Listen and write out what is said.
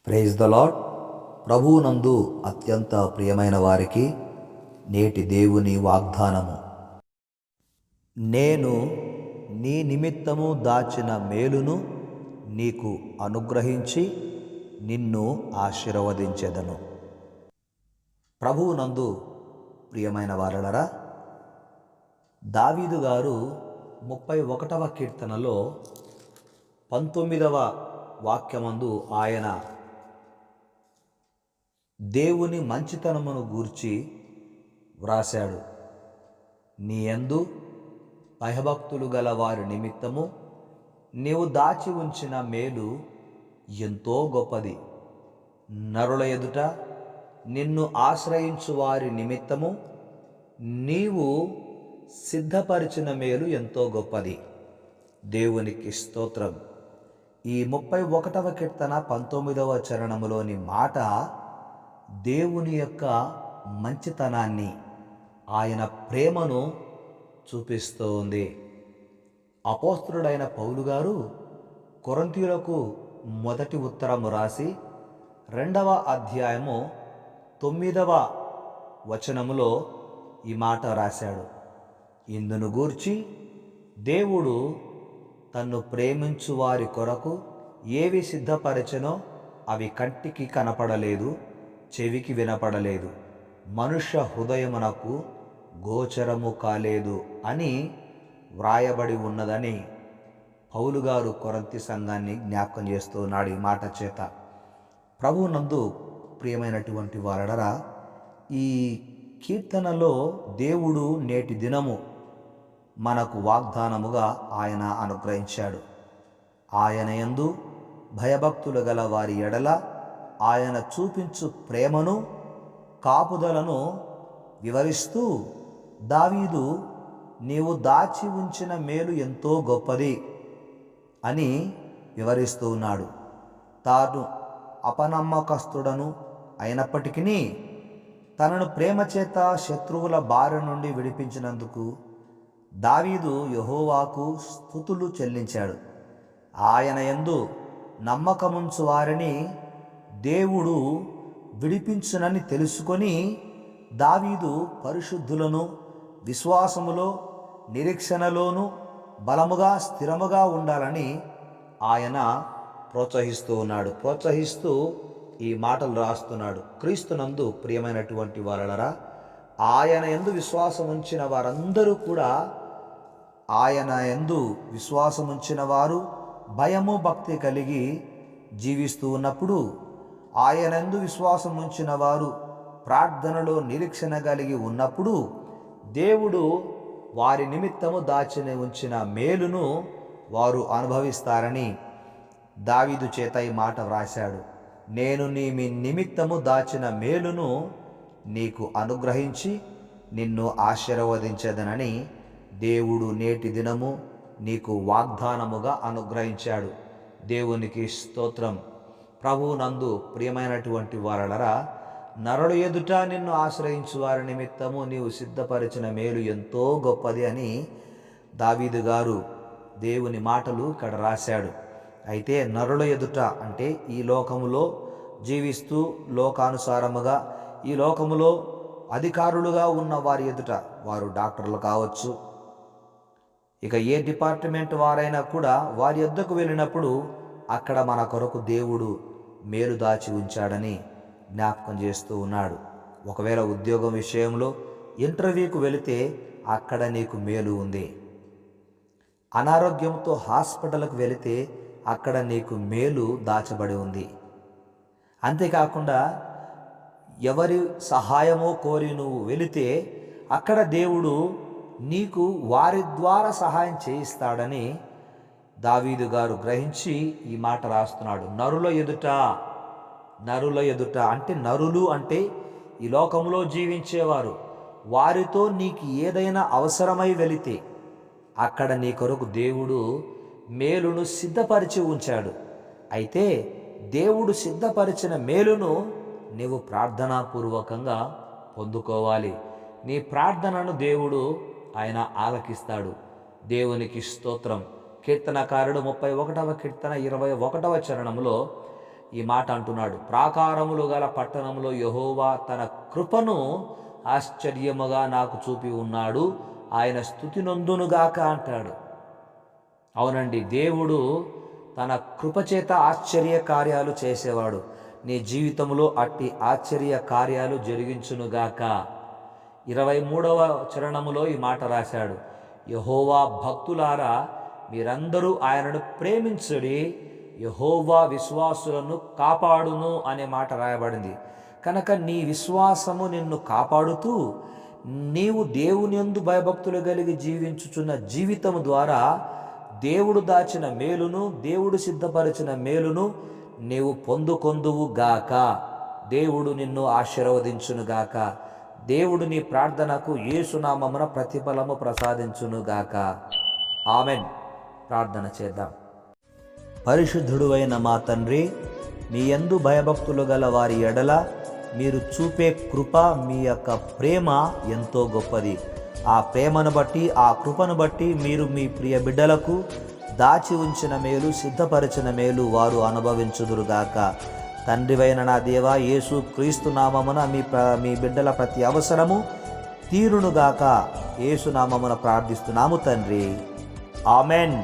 Praise the lord. ప్రభువునందు అత్యంత ప్రియమైన వారికి నేటి దేవుని వాగ్దానము. నేను నీ నిమిత్తము దాచిన మేలును నీకు అనుగ్రహించి నిన్ను ఆశీర్వదించెదను. ప్రభువునందు ప్రియమైన వారలరా, దావీదు గారు 31వ కీర్తనలో 19వ వాక్యమందు ఆయన దేవుని మంచితనమును గూర్చి వ్రాశాడు. నీ యందు భయభక్తులు గల వారి నిమిత్తము నీవు దాచి ఉంచిన మేలు ఎంతో గొప్పది. నరుల ఎదుట నిన్ను ఆశ్రయించు వారి నిమిత్తము నీవు సిద్ధపరిచిన మేలు ఎంతో గొప్పది. దేవునికి స్తోత్రం. ఈ 31వ కీర్తన 19వ చరణములోని మాట దేవుని యొక్క మంచితనాన్ని, ఆయన ప్రేమను చూపిస్తూ ఉంది. అపోస్తలుడైన పౌలు గారు కొరింథీయులకు మొదటి ఉత్తరము రాసి 2వ అధ్యాయము 9వ వచనములో ఈ మాట రాశాడు. ఇందును గూర్చి దేవుడు తన్ను ప్రేమించు వారి కొరకు ఏవి సిద్ధపరచెనో అవి కంటికి కనపడలేదు, చెవికి వినపడలేదు, మనుష్య హృదయమునకు గోచరము కాలేదు అని వ్రాయబడి ఉన్నదని పౌలు గారు కొరింథీ సంఘాన్ని జ్ఞాపకం చేస్తున్నాడు ఈ మాట చేత. ప్రభువునందు ప్రియమైనటువంటి వారడరా, ఈ కీర్తనలో దేవుడు నేటి దినము మనకు వాగ్దానముగా ఆయన అనుగ్రహించాడు. ఆయన యందు భయభక్తులు గల వారి ఎడల ఆయన చూపించు ప్రేమను, కాపుదలను వివరిస్తూ దావీదు నీవు దాచి ఉంచిన మేలు ఎంతో గొప్పది అని వివరిస్తూ ఉన్నాడు. తాను అపనమ్మకస్తుడను అయినప్పటికీ తనను ప్రేమ చేత శత్రువుల బారి నుండి విడిపించినందుకు దావీదు యెహోవాకు స్తుతులు చెల్లించాడు. ఆయన యందు నమ్మకముంచు వారిని దేవుడు విడిపించునని తెలుసుకొని దావీదు పరిశుద్ధులను విశ్వాసములో, నిరీక్షణలోను బలముగా, స్థిరముగా ఉండాలని ఆయన ప్రోత్సహిస్తూ ఈ మాటలు రాస్తున్నాడు. క్రీస్తునందు ప్రియమైనటువంటి వారలరా, ఆయన యందు విశ్వాసం ఉంచిన వారందరూ కూడా, ఆయన యందు విశ్వాసం ఉంచిన వారు భయము భక్తి కలిగి జీవిస్తూ ఉన్నప్పుడు, ఆయన యందు విశ్వాసం ఉంచిన వారు ప్రార్థనలో నిరీక్షణ కలిగి ఉన్నప్పుడు దేవుడు వారి నిమిత్తము దాచి ఉంచిన మేలును వారు అనుభవిస్తారని దావీదు చేత ఈ మాట వ్రాశాడు. నేను నీ నిమిత్తము దాచిన మేలును నీకు అనుగ్రహించి నిన్ను ఆశీర్వదించదనని దేవుడు నేటి దినము నీకు వాగ్దానముగా అనుగ్రహించాడు. దేవునికి స్తోత్రం. ప్రభువునందు ప్రియమైనటువంటి వారలరా, నరుల ఎదుట నిన్ను ఆశ్రయించు వారి నిమిత్తము నీవు సిద్ధపరిచిన మేలు ఎంతో గొప్పది అని దావీదు గారు దేవుని మాటలు ఇక్కడ రాశాడు. అయితే నరుల ఎదుట అంటే ఈ లోకములో జీవిస్తూ లోకానుసారముగా ఈ లోకములో అధికారులుగా ఉన్న వారి ఎదుట, వారు డాక్టర్లు కావచ్చు, ఇక ఏ డిపార్ట్మెంట్ వారైనా కూడా వారి యొద్దకు వెళ్ళినప్పుడు అక్కడ మన కొరకు దేవుడు మేలు దాచి ఉంచాడని జ్ఞాపకం చేస్తూ ఉన్నాడు. ఒకవేళ ఉద్యోగం విషయంలో ఇంటర్వ్యూకు వెళితే అక్కడ నీకు మేలు ఉంది. అనారోగ్యంతో హాస్పిటల్కు వెళితే అక్కడ నీకు మేలు దాచబడి ఉంది. అంతేకాకుండా ఎవరి సహాయమో కోరి నువ్వు వెళితే అక్కడ దేవుడు నీకు వారి ద్వారా సహాయం చేయిస్తాడని దావీదు గారు గ్రహించి ఈ మాట రాస్తున్నాడు. నరుల ఎదుట అంటే నరులు అంటే ఈ లోకంలో జీవించేవారు, వారితో నీకు ఏదైనా అవసరమై వెళితే అక్కడ నీ కొరకు దేవుడు మేలును సిద్ధపరిచి ఉంచాడు. అయితే దేవుడు సిద్ధపరిచిన మేలును నీవు ప్రార్థనాపూర్వకంగా పొందుకోవాలి. నీ ప్రార్థనను దేవుడు ఆయన ఆలకిస్తాడు. దేవునికి స్తోత్రం. కీర్తనకారుడు 31వ కీర్తన 21వ చరణంలో ఈ మాట అంటున్నాడు, ప్రాకారములు గల పట్టణంలో యెహోవా తన కృపను ఆశ్చర్యముగా నాకు చూపి ఉన్నాడు, ఆయన స్తుతి నొందునుగాక అంటాడు. అవునండి, దేవుడు తన కృపచేత ఆశ్చర్య కార్యాలు చేసేవాడు. నీ జీవితంలో అట్టి ఆశ్చర్య కార్యాలు జరిగించునుగాక. 23వ చరణములో ఈ మాట రాశాడు, యెహోవా భక్తులారా మీరందరూ ఆయనను ప్రేమించుడి, యెహోవా విశ్వాసులను కాపాడును అనే మాట రాయబడింది. కనుక నీ విశ్వాసము నిన్ను కాపాడుతూ నీవు దేవుని యందు భయభక్తులు కలిగి జీవించుచున్న జీవితము ద్వారా దేవుడు దాచిన మేలును, దేవుడు సిద్ధపరిచిన మేలును నీవు పొందుకొందువు గాక. దేవుడు నిన్ను ఆశీర్వదించునుగాక. దేవుడు నీ ప్రార్థనకు యేసునామమున ప్రతిఫలము ప్రసాదించునుగాక. ఆమెన్. ప్రార్థన చేద్దాం. పరిశుద్ధుడువైన మా తండ్రి, మీ యందు భయభక్తులు గల వారి ఎడల మీరు చూపే కృప, మీ యొక్క ప్రేమ ఎంతో గొప్పది. ఆ ప్రేమను బట్టి, ఆ కృపను బట్టి మీరు మీ ప్రియ బిడ్డలకు దాచి ఉంచిన మేలు, సిద్ధపరిచిన మేలు వారు అనుభవించుదురుగాక. తండ్రివైన నా దేవా, యేసు క్రీస్తు నామమున మీ బిడ్డల ప్రతి అవసరము తీరునుగాక. యేసు నామమున ప్రార్థిస్తున్నాము తండ్రి. ఆమెన్.